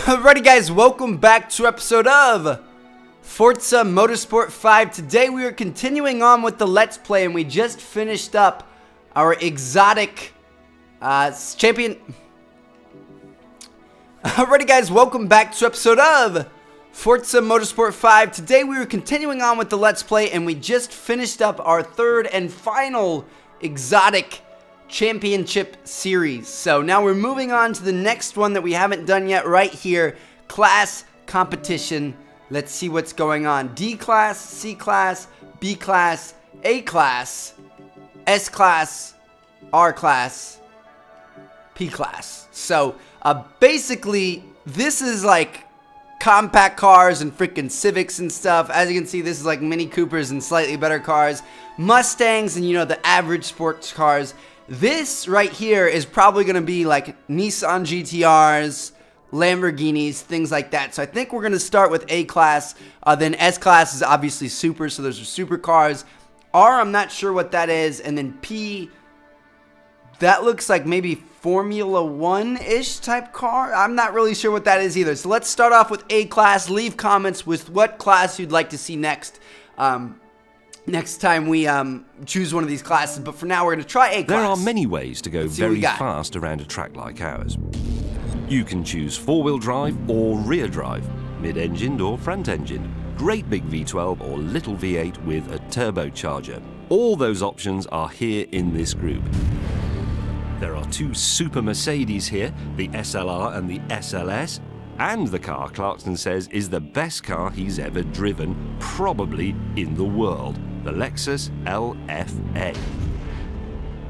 Alrighty guys, welcome back to episode of Forza Motorsport 5. Today we are continuing on with the Let's Play, and we just finished up our exotic champion. Alrighty guys, welcome back to episode of Forza Motorsport 5. Today we are continuing on with the Let's Play, and we just finished up our third and final exotic championship series. So now we're moving on to the next one that we haven't done yet right here. Class competition. Let's see what's going on. D class, C class, B class, A class, S class, R class, P class. So basically this is like compact cars and freaking Civics and stuff. As you can see, this is like Mini Coopers and slightly better cars, Mustangs, and you know, the average sports cars. This right here is probably going to be like Nissan GTRs, Lamborghinis, things like that. So I think we're going to start with A class. Then S class is obviously super, so those are super cars. R, I'm not sure what that is. And then P, that looks like maybe Formula One-ish type car. I'm not really sure what that is either. So let's start off with A class. Leave comments with what class you'd like to see next. Next time we choose one of these classes, but for now we're going to try A class. There are many ways to go very fast around a track like ours. You can choose four-wheel drive or rear drive, mid-engined or front-engined, great big V12 or little V8 with a turbocharger. All those options are here in this group. There are two super Mercedes here, the SLR and the SLS, and the car Clarkson says is the best car he's ever driven, probably in the world, the Lexus LFA.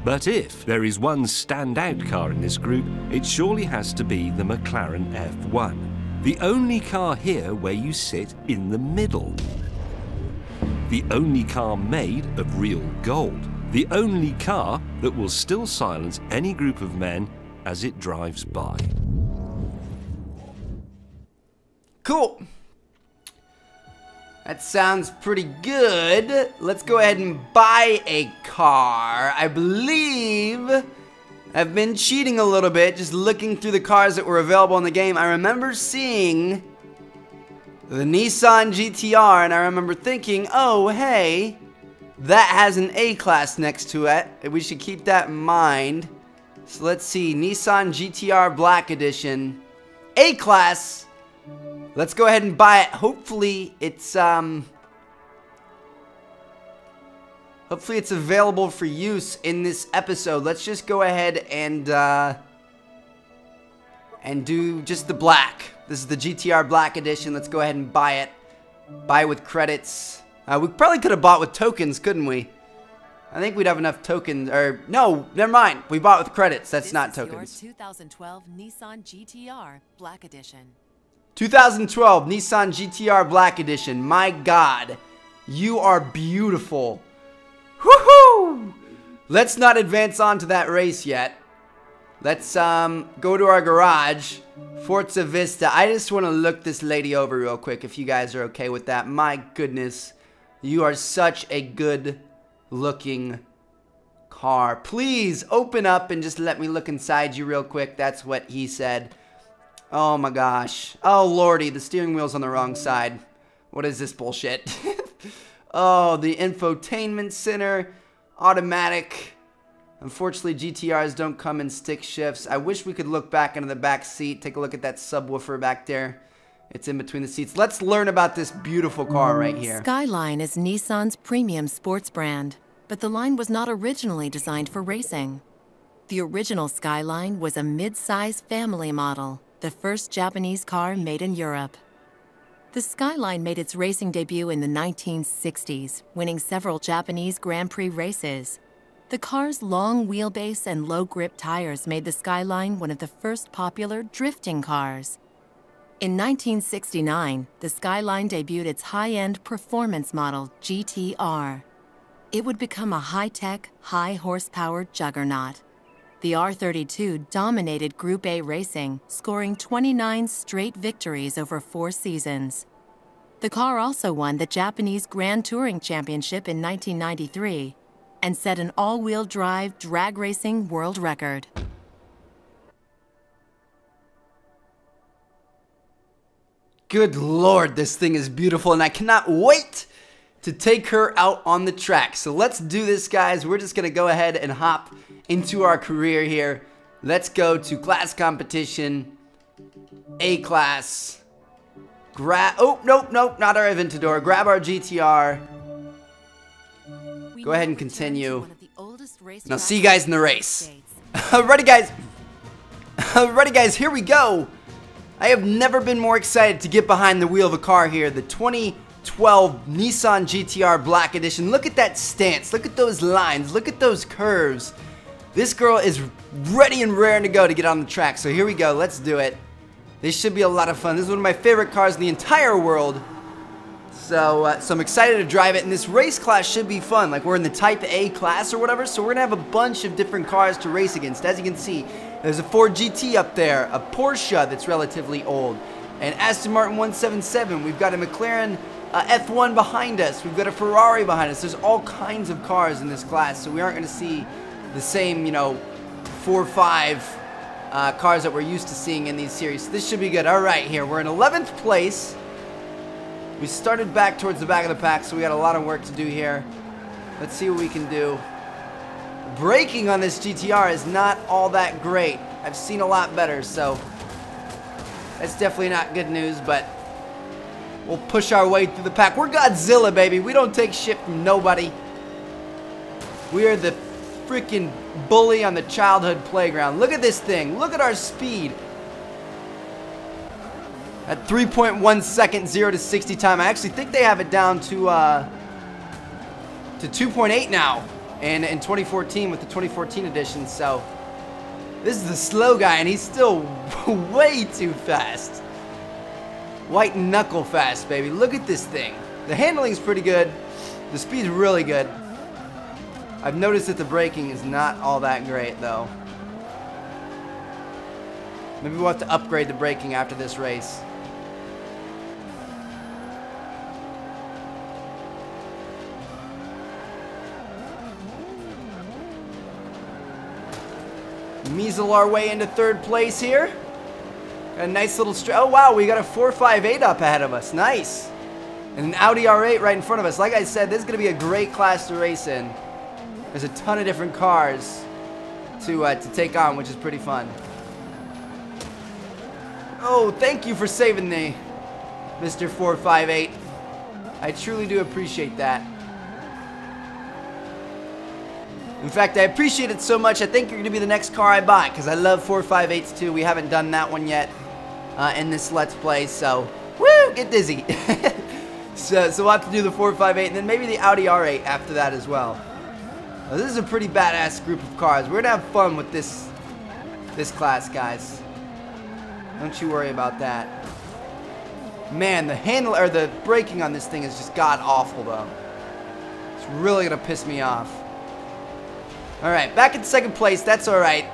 But if there is one standout car in this group, it surely has to be the McLaren F1, the only car here where you sit in the middle. The only car made of real gold. The only car that will still silence any group of men as it drives by. Cool. That sounds pretty good. Let's go ahead and buy a car. I believe I've been cheating a little bit, just looking through the cars that were available in the game. I remember seeing the Nissan GTR, and I remember thinking, oh, hey, that has an A class next to it. We should keep that in mind. So let's see, Nissan GTR Black Edition, A class. Let's go ahead and buy it. Hopefully it's available for use in this episode. Let's just go ahead and do just the black. This is the GTR Black Edition. Let's go ahead and buy it. Buy with credits. We probably could have bought with tokens, couldn't we? I think we'd have enough tokens. Or no, never mind. We bought with credits. That's not tokens. This is your 2012 Nissan GTR Black Edition. 2012 Nissan GTR Black Edition. My God, you are beautiful. Woohoo! Let's not advance on to that race yet. Let's go to our garage. Forza Vista. I just want to look this lady over real quick, if you guys are okay with that. My goodness, you are such a good looking car. Please open up and just let me look inside you real quick. That's what he said. Oh my gosh. Oh lordy, the steering wheel's on the wrong side. What is this bullshit? Oh, the infotainment center. Automatic. Unfortunately, GTRs don't come in stick shifts. I wish we could look back into the back seat. Take a look at that subwoofer back there. It's in between the seats. Let's learn about this beautiful car right here. Skyline is Nissan's premium sports brand, but the line was not originally designed for racing. The original Skyline was a mid-size family model, the first Japanese car made in Europe. The Skyline made its racing debut in the 1960s, winning several Japanese Grand Prix races. The car's long wheelbase and low-grip tires made the Skyline one of the first popular drifting cars. In 1969, the Skyline debuted its high-end performance model, GTR. It would become a high-tech, high-horsepower juggernaut. The R32 dominated Group A racing, scoring 29 straight victories over 4 seasons. The car also won the Japanese Grand Touring Championship in 1993 and set an all-wheel drive drag racing world record. Good Lord, this thing is beautiful, and I cannot wait to take her out on the track. So let's do this, guys. We're just gonna go ahead and hop into our career here. Let's go to class competition, A class. Oh, nope, not our Aventador. Grab our GTR. Go ahead and continue. And I'll see you guys in the race. Ready, guys? Ready, guys, here we go. I have never been more excited to get behind the wheel of a car here. The 2012 Nissan GTR Black Edition. Look at that stance. Look at those lines. Look at those curves. This girl is ready and raring to go to get on the track. So here we go. Let's do it. This should be a lot of fun. This is one of my favorite cars in the entire world. So I'm excited to drive it. And this race class should be fun. Like, we're in the Type A class or whatever. So we're going to have a bunch of different cars to race against. As you can see, there's a Ford GT up there, a Porsche that's relatively old, an Aston Martin 177. We've got a McLaren F1 behind us. We've got a Ferrari behind us. There's all kinds of cars in this class, so we aren't going to see the same, 4 or 5 cars that we're used to seeing in these series. So this should be good. All right, here we're in 11th place. We started back towards the back of the pack, so we got a lot of work to do here. Let's see what we can do. Braking on this GTR is not all that great. I've seen a lot better, so that's definitely not good news, but we'll push our way through the pack. We're Godzilla, baby. We don't take shit from nobody. We are the freaking bully on the childhood playground. Look at this thing. Look at our speed. At 3.1 seconds, 0 to 60 time. I actually think they have it down to 2.8 now. And in 2014 with the 2014 edition, so this is the slow guy, and he's still way too fast. White knuckle fast, baby. Look at this thing. The handling's pretty good. The speed's really good. I've noticed that the braking is not all that great, though. Maybe we'll have to upgrade the braking after this race. Measle our way into 3rd place here. Got a nice little oh wow, we got a 458 up ahead of us. Nice. And an Audi R8 right in front of us. Like I said, this is going to be a great class to race in. There's a ton of different cars to take on, which is pretty fun. Oh, thank you for saving me, Mr. 458. I truly do appreciate that. In fact, I appreciate it so much, I think you're going to be the next car I buy, because I love 458s too. We haven't done that one yet in this Let's Play, so, woo, get dizzy. so we'll have to do the 458, and then maybe the Audi R8 after that as well. Now, this is a pretty badass group of cars. We're going to have fun with this class, guys. Don't you worry about that. Man, the braking on this thing is just god-awful, though. It's really going to piss me off. Alright, back in 2nd place, that's alright.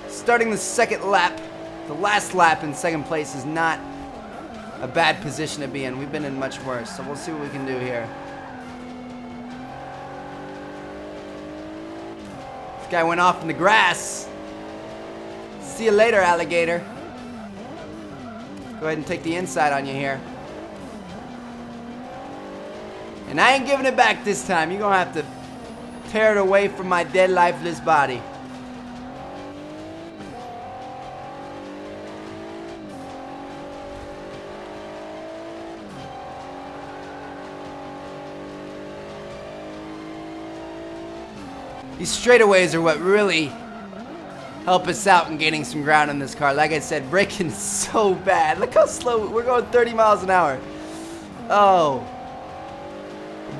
Starting the 2nd lap, the last lap in 2nd place is not a bad position to be in. We've been in much worse, so we'll see what we can do here. This guy went off in the grass. See you later, alligator. Go ahead and take the inside on you here. And I ain't giving it back this time. You're gonna have to tear it away from my dead, lifeless body. These straightaways are what really help us out in gaining some ground in this car. Like I said, braking is so bad. Look how slow. We're going 30 miles an hour. Oh.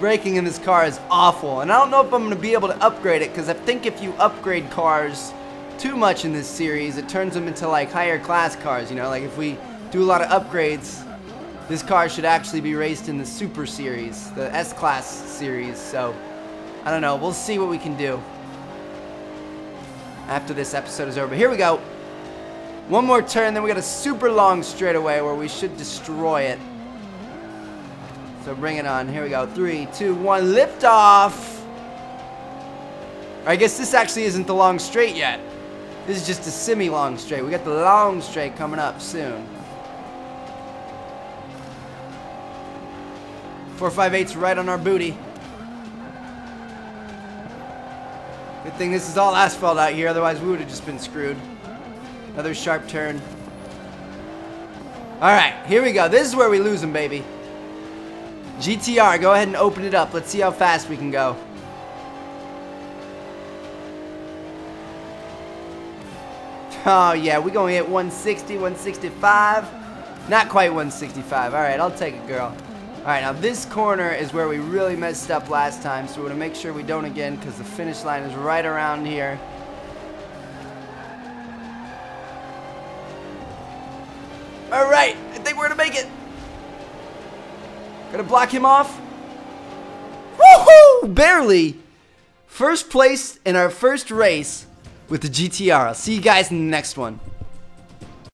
Braking in this car is awful, and I don't know if I'm going to be able to upgrade it, because I think if you upgrade cars too much in this series, it turns them into like higher class cars, like if we do a lot of upgrades, this car should actually be raced in the Super Series, the S-Class series, so I don't know, we'll see what we can do after this episode is over. But here we go. One more turn, then we got a super long straightaway where we should destroy it. So bring it on. Here we go. 3, 2, 1. Lift off. I guess this actually isn't the long straight yet. This is just a semi-long straight. We got the long straight coming up soon. 458's right on our booty. Good thing this is all asphalt out here, otherwise we would have just been screwed. Another sharp turn. Alright, here we go. This is where we lose them, baby. GTR, go ahead and open it up. Let's see how fast we can go. Oh yeah, we're going to hit 160, 165. Not quite 165. Alright, I'll take it, girl. Alright, now this corner is where we really messed up last time, so we're going to make sure we don't again, because the finish line is right around here. Alright, I think we're going to make it. Gonna block him off. Woohoo! Barely. First place in our first race with the GTR. I'll see you guys in the next one.